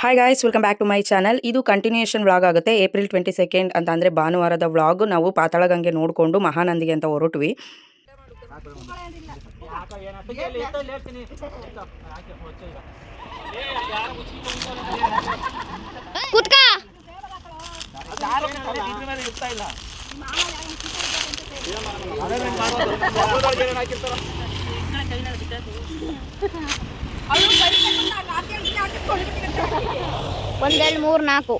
Hi guys, welcome back to my channel. ಇದು continuation vlog ಆಗುತ್ತೆ. April 22 ಅಂತ ಅಂದರೆ ಭಾನುವಾರದ ವ್ಲಾಗ್. ನಾವು ಪಾತಾಳಗಂಗೆ ನೋಡಿಕೊಂಡು ಮಹಾನಂದಿಗೆ ಅಂತ ಹೊರಟ್ವಿ. ಒಂದೆರಡು ಮೂರು ನಾಲ್ಕು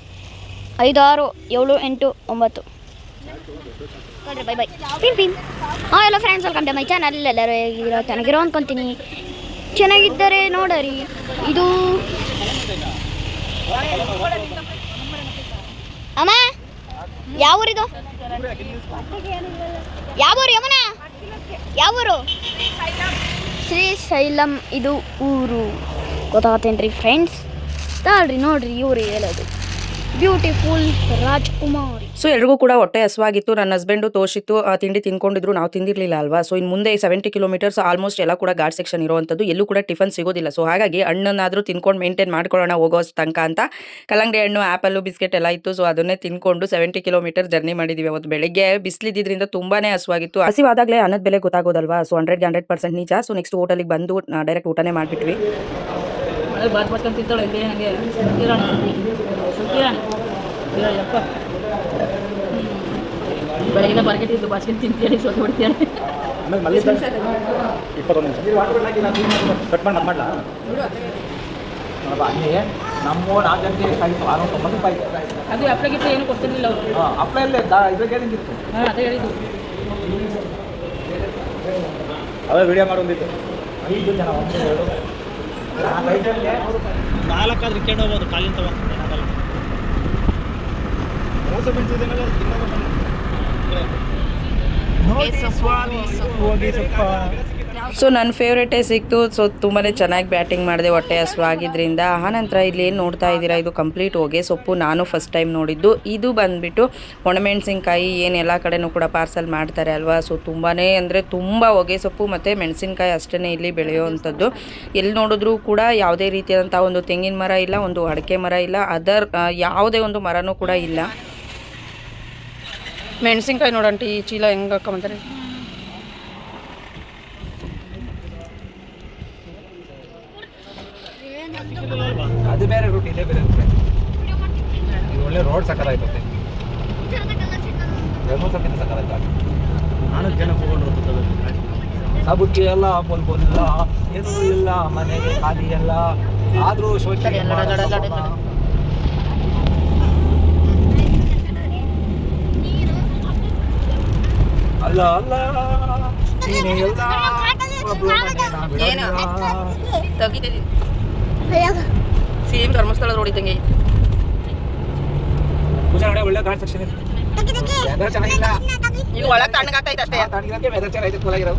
5 6 7 8 9 ಬೈ ಬೈ ಪಿನ್ ಪಿನ್. ಎಲ್ಲ friends, welcome to my channel. ಎಲ್ಲರೂ ಹೇಗಿರೋ ಚೆನ್ನಾಗಿರೋ ಅಂದ್ಕೊತೀನಿ. ಚೆನ್ನಾಗಿದ್ದರೆ ನೋಡರಿ. ಇದು ಅಮ್ಮ ಯಾವ ಊರಿದು? ಯಾವ ಊರು ಯಮುನಾ? ಯಾವ ಊರು? ಶ್ರೀಶೈಲಂ ಇದು ಊರು. ಗೊತ್ತಾಗತ್ತೇನ್ರಿ ಫ್ರೆಂಡ್ಸ್? ತಾಳ್ರಿ ನೋಡ್ರಿ, ಇವ್ರು ಹೇಳೋದು ಬ್ಯೂಟಿಫುಲ್ ರಾಜ್ಕುಮಾರಿ. ಸೊ ಎಲ್ರಿಗೂ ಕೂಡ ಹೊಟ್ಟೆ ಹಸುವಾಗಿತ್ತು. ನನ್ನ ಹಸ್ಬೆಂಡು ತೋಷಿತ್ತು ತಿಂಡಿ ತಿನ್ಕೊಂಡಿದ್ರು, ನಾವು ತಿಂದಿರಲಿಲ್ಲ ಅಲ್ವಾ. ಸೊ ಇನ್ನು ಮುಂದೆ 70 ಕಿಲೋಮೀಟರ್ಸ್ ಆಲ್ಮೋಸ್ಟ್ ಎಲ್ಲ ಕೂಡ ಘಾಟ್ ಸೆಕ್ಷನ್ ಇರುವಂಥದ್ದು, ಎಲ್ಲೂ ಕೂಡ ಟಿಫನ್ ಸಿಗೋದಿಲ್ಲ. ಸೊ ಹಾಗಾಗಿ ಹಣ್ಣನ್ನಾದರೂ ತಿನ್ಕೊಂಡು ಮೇಂಟೈನ್ ಮಾಡ್ಕೊಳ್ಳೋಣ ಹೋಗೋ ತನಕ ಅಂತ ಕಲ್ಲಂಗಡಿ ಹಣ್ಣು, ಆ್ಯಪಲ್ಲು, ಬಿಸ್ಕೆಟ್ ಎಲ್ಲ ಇತ್ತು. ಸೊ ಅದನ್ನೇ ತಿನ್ಕೊಂಡು 70 ಕಿಲೋಮೀಟರ್ ಜರ್ನಿ ಮಾಡಿದ್ದೀವಿ. ಅವತ್ತು ಬೆಳಗ್ಗೆ ಬಿಸಿಲಿದ್ದರಿಂದ ತುಂಬಾ ಹಸುವಾಗಿತ್ತು. ಹಸಿವಾದಾಗಲೇ ಅನ್ನದ ಬೆಲೆ ಗೊತ್ತಾಗೋದಲ್ವಾ. ಸೊ 100ಗೆ 100% ನಿಜ. ಸೊ ನೆಕ್ಸ್ಟ್ ಹೋಟೆಲಿಗೆ ಬಂದು ಡೈರೆಕ್ಟ್ ಊಟನೇ ಮಾಡಿಬಿಟ್ವಿ. ಬೆಳಗಿನ ಮಾರ್ಕೆಟ್ ಇದ್ದು ಬಾಸ್ಕೆಟ್ ತಿಂತೀನಿ, ಸೋತು ಬಿಡ್ತೀನಿ. ಅದು ಅಪ್ಲಗಿತ್ತು ಏನು ಕೊಡ್ತಿರ್ಲಿಲ್ಲ ಅವರು. ಅದೇ ಹೇಳಿದ್ದು. ಅವೇ ವಿಡಿಯೋ ಮಾಡೋದಿತ್ತು. 5 ಜನ 1 2 4 ಆದ್ರೆ ಇಟ್ಕೊಂಡು ಹೋಗ್ಬೋದು. ಕಾಲಿನ ತಗೊಂಡು ಸೊ ನನ್ನ ಫೇವ್ರೇಟೇ ಸಿಕ್ತು. ಸೊ ತುಂಬಾ ಚೆನ್ನಾಗಿ ಬ್ಯಾಟಿಂಗ್ ಮಾಡಿದೆ ಹೊಟ್ಟೆ ಹಸುವಾಗಿದ್ದರಿಂದ. ಆನಂತರ ಇಲ್ಲಿ ಏನು ನೋಡ್ತಾ ಇದ್ದೀರಾ, ಇದು ಕಂಪ್ಲೀಟ್ ಹೊಗೆ ಸೊಪ್ಪು. ನಾನು ಫಸ್ಟ್ ಟೈಮ್ ನೋಡಿದ್ದು. ಇದು ಬಂದುಬಿಟ್ಟು ಒಣಮೆಣಸಿನ್ಕಾಯಿ. ಏನು ಎಲ್ಲ ಕಡೆನೂ ಕೂಡ ಪಾರ್ಸಲ್ ಮಾಡ್ತಾರೆ ಅಲ್ವಾ. ಸೊ ತುಂಬಾ ಅಂದರೆ ತುಂಬ ಹೊಗೆ ಸೊಪ್ಪು ಮತ್ತು ಮೆಣಸಿನ್ಕಾಯಿ ಅಷ್ಟೇ ಇಲ್ಲಿ ಬೆಳೆಯುವಂಥದ್ದು. ಎಲ್ಲಿ ನೋಡಿದ್ರೂ ಕೂಡ ಯಾವುದೇ ರೀತಿಯಾದಂಥ ಒಂದು ತೆಂಗಿನ ಮರ ಇಲ್ಲ, ಒಂದು ಅಡಿಕೆ ಮರ ಇಲ್ಲ, ಅದರ್ ಯಾವುದೇ ಒಂದು ಮರನೂ ಕೂಡ ಇಲ್ಲ. ಮೆಣಸಿನ್ಕಾಯಿ ನೋಡಂಟಿ ಈ ಚೀಲ ಹೆಂಗೆ ಹಾಕೊಂಬಂತಾರೆ. ಅದು ಬೇರೆ ರೂಟ್, ಇದೇ ಬೇರೆ. ಒಳ್ಳೆ ರೋಡ್ ಸಕ್ಕತ್ತಾಯ್ತದೆ. ಧರ್ಮಸ್ಥಳಕ್ಕಿಂತ ಸಕ್ಕತ್ತಾಯ್ತು. 4 ಜನ ಹೋಗ್ಕೊಂಡು ಸಾಬುಕ್ಕಿ ಎಲ್ಲ ಇಲ್ಲ, ಏನೂ ಇಲ್ಲ, ಮನೆಗೆ ಖಾಲಿ ಎಲ್ಲ. ಆದರೂ ಶೋಚನೆ ಅಲ್ಲ ಅಲ್ಲ ಸೇಮ್ ಧರ್ಮಸ್ಥಳ ರೋಡ್ ಇದ್ದಂಗೆ. ಒಳ್ಳೆ ಘಾಟ್ ಸೆಕ್ಷನ್ ಇದೆ. ವೆದರ್ ಚೆನ್ನಾಗಿಲ್ಲ, ಇಲ್ಲಿ ಒಳಗೆ ತಣ್ಣಗಾಗ್ತೈತೆ ಅಷ್ಟೇ. ತಣ್ಣಗೆ ವೆದರ್ ಚೆನ್ನಾಗಿದೆ, ಕೂಲಾಗಿರೋ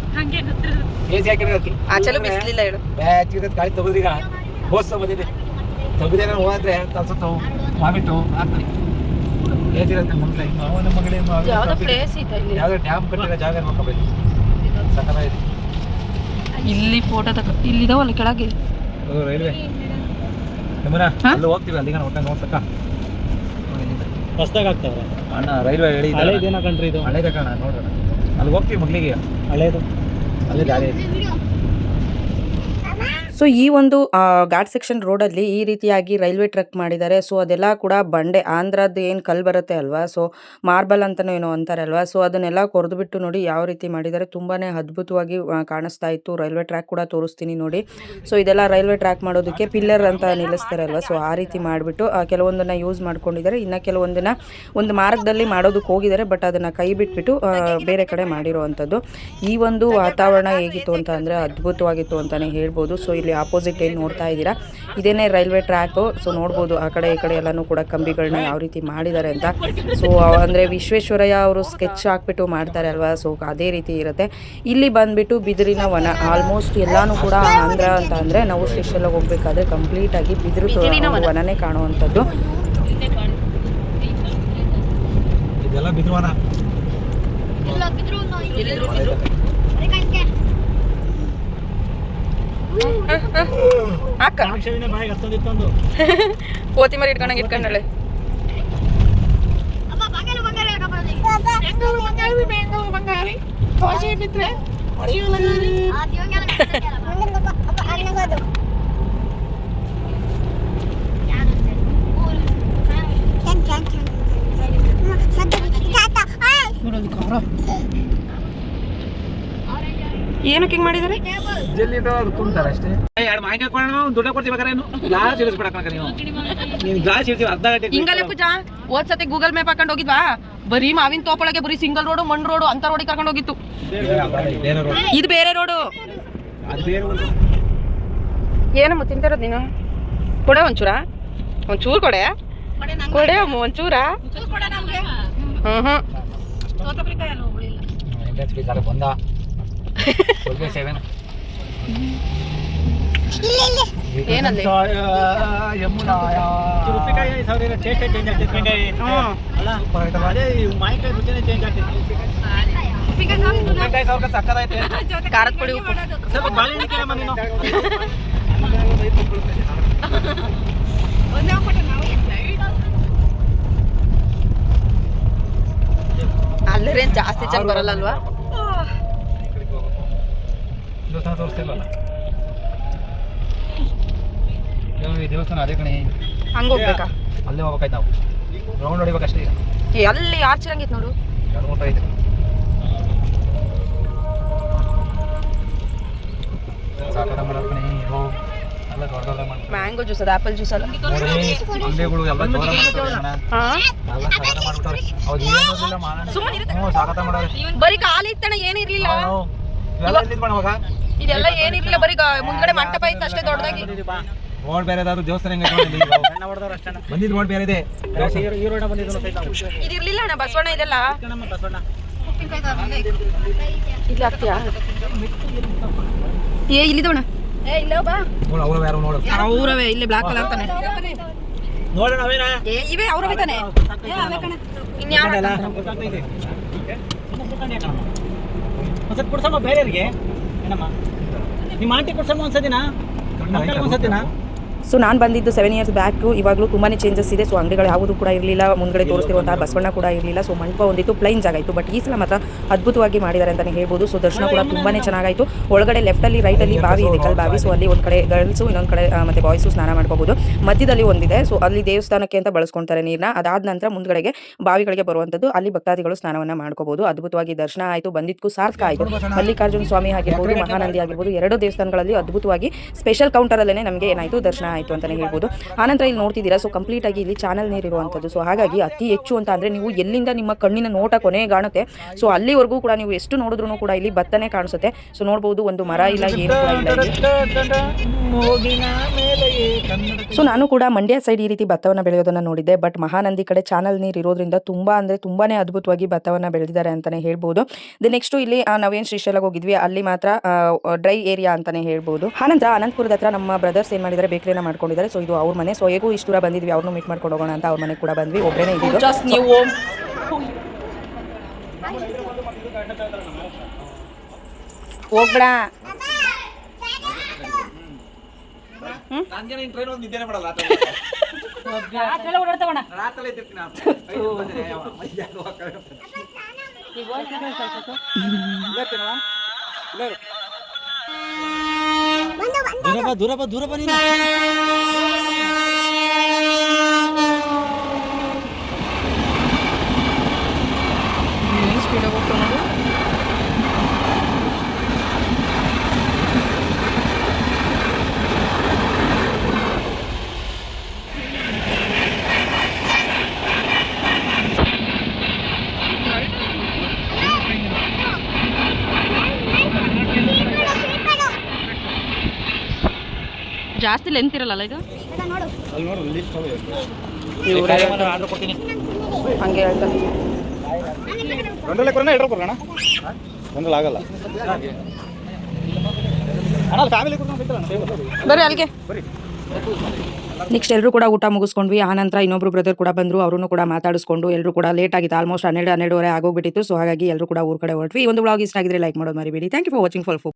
ಎಸಿ ಹಾಕಿರೋದಕ್ಕೆ. ಆಚೆಲ್ಲೂ ಬಿಸಿಲಿಲ್ಲ ಹೇಳು. ಬ್ಯಾಚ್ ಇರೋದು ಗಾಳಿ ತೆಗೆದ್ರೀಗ ಹೋದ್ಸ ಬಂದಿದೆ. ತೆಗೆದೇನೋ ಹೋದ್ರೆ ಕಲ್ಸುತ್ತೋ ವಾಮಿಟು ಆಗ್ತದೆ. ಎಸಿ ಇರುತ್ತೆ ಮುಂದೆ. ಅವನ ಮಗಳೇ ಯಾವುದೋ ಡ್ಯಾಮ್ ಕಟ್ಟಿರೋ ಜಾಗ ನೋಡ್ಕೋಬೇಕು. ಸಕ್ಕತ್ತಾಗಿದೆ. ಇಲ್ಲಿ ಫೋಟೋ ಇಲ್ಲಿದಾವಲ್ಲ ಕೆಳಗೆ. ಅದು ರೈಲ್ವೆ ನಮ್ಮನ ಅಲ್ಲಿ ಹೋಗ್ತೀವಿ. ಅಲ್ಲಿಗ ಒಟ್ಟ ನೋಡ್ತಕ್ಕ ಹೊಸ್ದಾಗ ಆಗ್ತಾವ್ರೆ ಅಣ್ಣ. ರೈಲ್ವೆ ಹೇಳಿ ಹಳೇದೇನ ಕಣ್ರಿ ಇದು? ಹಳೇದ ಕಣ, ನೋಡೋಣ. ಅಲ್ಲಿ ಹೋಗ್ತೀವಿ ಮಗ್ಳಿಗೆ. ಹಳೇದು ಅಲ್ಲಿ ದಾರಿ ಇದೆ. ಸೊ ಈ ಒಂದು ಘಾಟ್ ಸೆಕ್ಷನ್ ರೋಡಲ್ಲಿ ಈ ರೀತಿಯಾಗಿ ರೈಲ್ವೆ ಟ್ರ್ಯಾಕ್ ಮಾಡಿದ್ದಾರೆ. ಸೊ ಅದೆಲ್ಲ ಕೂಡ ಬಂಡೆ, ಆಂಧ್ರದ್ದು ಏನು ಕಲ್ಲು ಬರುತ್ತೆ ಅಲ್ವಾ, ಸೊ ಮಾರ್ಬಲ್ ಅಂತಲೂ ಏನೋ ಅಂತಾರೆ ಅಲ್ವಾ. ಸೊ ಅದನ್ನೆಲ್ಲ ಕೊರೆದುಬಿಟ್ಟು ನೋಡಿ ಯಾವ ರೀತಿ ಮಾಡಿದ್ದಾರೆ. ತುಂಬಾ ಅದ್ಭುತವಾಗಿ ಕಾಣಿಸ್ತಾ ಇತ್ತು. ರೈಲ್ವೆ ಟ್ರ್ಯಾಕ್ ಕೂಡ ತೋರಿಸ್ತೀನಿ ನೋಡಿ. ಸೊ ಇದೆಲ್ಲ ರೈಲ್ವೆ ಟ್ರ್ಯಾಕ್ ಮಾಡೋದಕ್ಕೆ ಪಿಲ್ಲರ್ ಅಂತ ನಿಲ್ಲಿಸ್ತಾರೆ ಅಲ್ವಾ. ಸೊ ಆ ರೀತಿ ಮಾಡಿಬಿಟ್ಟು ಕೆಲವೊಂದನ್ನು ಯೂಸ್ ಮಾಡ್ಕೊಂಡಿದ್ದಾರೆ. ಇನ್ನು ಕೆಲವೊಂದನ್ನು ಒಂದು ಮಾರ್ಗದಲ್ಲಿ ಮಾಡೋದಕ್ಕೆ ಹೋಗಿದ್ದಾರೆ, ಬಟ್ ಅದನ್ನು ಕೈ ಬಿಟ್ಬಿಟ್ಟು ಬೇರೆ ಕಡೆ ಮಾಡಿರೋವಂಥದ್ದು. ಈ ಒಂದು ವಾತಾವರಣ ಹೇಗಿತ್ತು ಅಂತ ಅಂದರೆ ಅದ್ಭುತವಾಗಿತ್ತು ಅಂತಲೇ ಹೇಳ್ಬೋದು. ಸೊ ಇಲ್ಲಿ ಆಪೋಸಿಟ್ ಏನು ನೋಡ್ತಾ ಇದ್ದೀರಾ, ಇದೇನೇ ರೈಲ್ವೆ ಟ್ರ್ಯಾಕು. ಸೊ ನೋಡ್ಬೋದು ಆ ಕಡೆ ಈ ಕಡೆ ಎಲ್ಲನೂ ಕೂಡ ಕಂಬಿಗಳನ್ನ ಯಾವ ರೀತಿ ಮಾಡಿದ್ದಾರೆ ಅಂತ. ಸೊ ಅಂದರೆ ವಿಶ್ವೇಶ್ವರಯ್ಯ ಅವರು ಸ್ಕೆಚ್ ಹಾಕ್ಬಿಟ್ಟು ಮಾಡ್ತಾರೆ ಅಲ್ವಾ. ಸೊ ಅದೇ ರೀತಿ ಇರುತ್ತೆ. ಇಲ್ಲಿ ಬಂದುಬಿಟ್ಟು ಬಿದಿರಿನ ವನ. ಆಲ್ಮೋಸ್ಟ್ ಎಲ್ಲನೂ ಕೂಡ ಆಂಧ್ರ ಅಂತ ಅಂದರೆ ನಾವು ಶ್ರೀಶೈಲಕ್ಕೆ ಹೋಗ್ಬೇಕಾದ್ರೆ ಕಂಪ್ಲೀಟಾಗಿ ಬಿದಿರು ವನನೇ ಕಾಣುವಂಥದ್ದು. ಇದೆಲ್ಲ ಬಿದಿರುವನ. ಅಕ್ಕ ಓತಿ ಮರಿ ಇಟ್ಕೊಂಡಳೆ ಏನಕ್ಕೆ ಹಿಂಗ್ ಮಾಡಿದಾರೆ? ಜಲ್ಲಿ ತುಂಬ್ತಾರೆ ಅಷ್ಟೇ. ಎರಡು ಮಾಹಿತಿ ಹಾಕೊಂಡು ದುಡ್ಡು ಕೊಡ್ತೀವಿ ಏನು ಗ್ಲಾಸ್ ಇಳಿಸ್ಬಿಡಕ್ಕ ನೀವು ಗ್ಲಾಸ್ ಇಳಿಸ್ತೀವಿ ಅರ್ಧ ಗಂಟೆ ಹಿಂಗಲ್ಲ ಪೂಜಾ. ಹೋದ್ ಸತಿ ಗೂಗಲ್ ಮ್ಯಾಪ್ ಹಾಕೊಂಡು ಹೋಗಿದ್ವಾ, ಬರೀ ಮಾವಿನ ತೋಪೊಳಗೆ ಬರೀ ಸಿಂಗಲ್ ರೋಡು, ಮಣ್ಣು ರೋಡು ಅಂತ ರೋಡಿಗೆ ಕರ್ಕೊಂಡು ಹೋಗಿತ್ತು. ಇದು ಬೇರೆ ರೋಡು. ಏನಮ್ಮ ತಿಂತಿರೋದು ನೀನು? ಕೊಡೆ ಒಂಚೂರ, ಒಂಚೂರು ಕೊಡೆ ಕೊಡೆ ಅಮ್ಮ ಒಂಚೂರ. ಬಂದ ಏನಂದ್ರೆ ಖಾರದ ಪುಡಿ ಉಪ್ಪು ಅಲ್ಲರೇನ್ ಜಾಸ್ತಿ ಚೆಂದ ಬರಲ್ಲ ಅಲ್ವಾ? ತೋರಿಸ್ತಿಲ್ವಲ್ಲ ಈ ದೇವಸ್ಥಾನ ಅದೇ ಕಣೆ. ಹಂಗ ಹೋಗ್ಬೇಕಾ? ಅಲ್ಲೇ ಹೋಗ್ಬೇಕಾಯ್ತು ನಾವು. ರೌಂಡ್ ಹೊಡಿಬೇಕಷ್ಟೇ ಈಗ. ಅಲ್ಲಿ ಆರ್ಚಿರಂಗಿತ್ತು ನೋಡು. 2-3 ಐತೆ. ಮ್ಯಾಂಗೋ ಜ್ಯೂಸ್, ಅದು ಆಪಲ್ ಜ್ಯೂಸ್ ಅಲ್ಲ. ಅಂಗಡಿಗಳು ಎಲ್ಲ ಜೋರ ಬರೀ ಖಾಲಿ ಇತ್ತಣ, ಏನಿರ್ಲಿಲ್ಲ. ಇದೆಲ್ಲ ಏನಿರ್ಲಿಲ್ಲ, ಬರೀ ಮುಂದ್ಗಡೆ ಮಂಟಪ ಇತ್ತು ಅಷ್ಟೇ ದೊಡ್ಡದಾಗಿ. ರೋಡ್ ಬೇರೆ ದೇವಸ್ಥಾನ ಬಂದಿದ್ದು ರೋಡ್ ಬೇರೆ ಇದೆ. ಇದಿರ್ಲಿಲ್ಲ ಅಣ್ಣ ಬಸವಣ್ಣ, ಇದೆಲ್ಲ ಇಲ್ಲಿ ಆಗ್ತೀಯಾ? ಏ ಇಲ್ಲಿದೋಣ, ಅವ್ರವೇ ಇಲ್ಲಿ ಬ್ಲಾಕ್ ಕಲರ್ ತಾನೆ. ಏ ಇವೆ ಅವ್ರವೇ ತಾನೆ. ಇನ್ಯಾವ ಕೊಡ್ಸಮ್ಮ ಬೇರೆಯವ್ರಿಗೆ ಏನಮ್ಮ ನಿಮ್ಮ ಆಂಟಿ ಕೊಡ್ಸಮ್ಮ ಒಂದ್ಸತಿನಾ ಒಂದ್ಸತಿನಾ. ಸೊ ನಾನು ಬಂದಿದ್ದು 7 ಇಯರ್ಸ್ ಬ್ಯಾಕು. ಇವಾಗಲೂ ತುಂಬಾ ಚೇಂಜಸ್ ಇದೆ. ಸೊ ಅಂಗಡಿಗಳು ಯಾವುದು ಕೂಡ ಇರಲಿಲ್ಲ, ಮುಂದ್ಗಡೆ ತೋರಿಸ್ತಿರುವಂತಹ ಬಸವಣ್ಣ ಕೂಡ ಇರಲಿಲ್ಲ. ಸೊ ಮಂಟಪ ಒಂದಿತ್ತು, ಪ್ಲೈನ್ ಜಾಗ ಇತ್ತು. ಬಟ್ ಈ ಸಲ ಮಾತ್ರ ಅದ್ಭುತವಾಗಿ ಮಾಡಿದ್ದಾರೆ ಅಂತಲೇ ಹೇಳ್ಬೋದು. ಸೊ ದರ್ಶನ ಕೂಡ ತುಂಬಾ ಚೆನ್ನಾಗಾಯಿತು. ಒಳಗಡೆ ಲೆಫ್ಟಲ್ಲಿ ರೈಟಲ್ಲಿ ಬಾವಿ ಇದೆ, ಕಲ್ ಬಾವಿ. ಸೊ ಅಲ್ಲಿ ಒಂದು ಕಡೆ ಗರ್ಲ್ಸು, ಇನ್ನೊಂದು ಕಡೆ ಮತ್ತು ಬಾಯ್ಸು ಸ್ನಾನ ಮಾಡ್ಕೋಬೋದು. ಮಧ್ಯದಲ್ಲಿ ಒಂದಿದೆ, ಸೊ ಅಲ್ಲಿ ದೇವಸ್ಥಾನಕ್ಕೆ ಅಂತ ಬಳಸ್ಕೊಳ್ತಾರೆ ನೀರನ್ನ. ಅದಾದ ನಂತರ ಮುಂದ್ಗಡೆಗೆ ಬಾವಿಗಳಿಗೆ ಬರುವಂಥದ್ದು, ಅಲ್ಲಿ ಭಕ್ತಾದಿಗಳು ಸ್ನಾನವನ್ನು ಮಾಡ್ಕೋಬೋದು. ಅದ್ಭುತವಾಗಿ ದರ್ಶನ ಆಯಿತು, ಬಂದಿದ್ದಕ್ಕೂ ಸಾರ್ಥಕ ಆಯಿತು. ಮಲ್ಲಿಕಾರ್ಜುನ ಸ್ವಾಮಿ ಆಗಿರ್ಬೋದು, ಮಹಾನಂದಿ ಆಗಿರ್ಬೋದು, 2 ದೇವಸ್ಥಾನಗಳಲ್ಲಿ ಅದ್ಭುತವಾಗಿ ಸ್ಪೆಷಲ್ ಕೌಂಟರಲ್ಲೇ ನಮಗೆ ಏನಾಯಿತು ದರ್ಶನ ಆಯಿತು ಅಂತಲೇ ಹೇಳ್ಬೋದು. ಆನಂತರ ಇಲ್ಲಿ ನೋಡ್ತಿದ್ದೀರಾ, ಸೊ ಕಂಪ್ಲೀಟ್ ಆಗಿ ಇಲ್ಲಿ ಚಾನಲ್ ನೀರು ಇರುವಂಥದ್ದು. ಸೊ ಹಾಗಾಗಿ ಅತಿ ಹೆಚ್ಚು ಅಂತ ಅಂದರೆ ನೀವು ಎಲ್ಲಿಂದ ನಿಮ್ಮ ಕಣ್ಣಿನ ನೋಟ ಕೊನೆಗೆ ಕಾಣುತ್ತೆ, ಸೊ ಅಲ್ಲಿವರೆಗೂ ಕೂಡ ನೀವು ಎಷ್ಟು ನೋಡಿದ್ರೂ ಕೂಡ ಇಲ್ಲಿ ಭತ್ತನೇ ಕಾಣಿಸುತ್ತೆ. ಸೊ ನೋಡ್ಬೋದು, ಒಂದು ಮರ ಇಲ್ಲ, ಏನು ಕೂಡ ಇಲ್ಲ. ಸೊ ನಾನು ಕೂಡ ಮಂಡ್ಯ ಸೈಡ್ ಈ ರೀತಿ ಭತ್ತವನ್ನು ಬೆಳೆಯೋದನ್ನು ನೋಡಿದ್ದೆ. ಬಟ್ ಮಹಾನಂದಿ ಕಡೆ ಚಾನಲ್ ನೀರು ಇರೋದ್ರಿಂದ ತುಂಬಾ ಅಂದರೆ ತುಂಬಾನೇ ಅದ್ಭುತವಾಗಿ ಭತ್ತವನ್ನು ಬೆಳೆದಿದ್ದಾರೆ ಅಂತಲೇ ಹೇಳ್ಬೋದು. ನೆಕ್ಸ್ಟು ಇಲ್ಲಿ ನಾವೇನು ಶ್ರೀಶೈಲಕ್ಕೆ ಹೋಗಿದ್ವಿ, ಅಲ್ಲಿ ಮಾತ್ರ ಡ್ರೈ ಏರಿಯಾ ಅಂತಲೇ ಹೇಳ್ಬೋದು. ಆನಂತರ ಅನಂತಪುರದ ಹತ್ರ ನಮ್ಮ ಬ್ರದರ್ಸ್ ಏನು ಮಾಡಿದ್ದಾರೆ, ಬೇಕರಿನ ಮಾಡ್ಕೊಂಡಿದ್ದಾರೆ. ಸೊ ಇದು ಅವ್ರ ಮನೆ. ಸೊ ಹೇಗೂ ಇಷ್ಟು ದೂರ ಬಂದಿದ್ವಿ, ಅವ್ರನ್ನೂ ಮೀಟ್ ಮಾಡ್ಕೊಂಡು ಹೋಗೋಣ ಅಂತ ಅವ್ರ ಮನೆಗೆ ಕೂಡ ಬಂದ್ವಿ. ಒಬ್ಬರೇನೇ ಇದ್ದಿದ್ದು. ಜಸ್ಟ್ ನೀವು ಹೋಗ್ಬೇಡ. ನಿದ್ದೆ ಮಾಡಲ್ಲ ದೂರ ಬನ್ನಿ. ಸ್ಪೀಡಾಗಿ ಹೋಗ್ಕೊಂಡು ಜಾಸ್ತಿ ಲೆಂತ್ ಇರಲ್ಲ ಇದು. ಹಂಗೆ ಹೇಳ್ತಾರೆ. ಬರ್ರಿ ಅಲ್ಲಿಗೆ. ನೆಕ್ಸ್ಟ್ ಎಲ್ಲರೂ ಕೂಡ ಊಟ ಮುಗಿಸ್ಕೊಂಡ್ವಿ. ಆನಂತರ ಇನ್ನೊಬ್ರು ಬ್ರದರ್ ಕೂಡ ಬಂದರು, ಅವರನ್ನು ಕೂಡ ಮಾತಾಡಿಸ್ಕೊಂಡು ಎಲ್ಲರೂ ಕೂಡ ಲೇಟ್ ಆಗಿತ್ತು, ಆಲ್ಮೋಸ್ಟ್ 12-12:30 ಆಗೋಗ್ಬಿಟ್ಟಿತ್ತು. ಸೊ ಹಾಗಾಗಿ ಎಲ್ಲರೂ ಕೂಡ ಊರ ಕಡೆ ಹೊರಟ್ವಿ. ಈ ಒಂದು ವ್ಲಾಗ್ ಇಷ್ಟ ಆಗಿದ್ರೆ ಲೈಕ್ ಮಾಡೋದು ಮರಿಬೇಡಿ. Thank you for watching.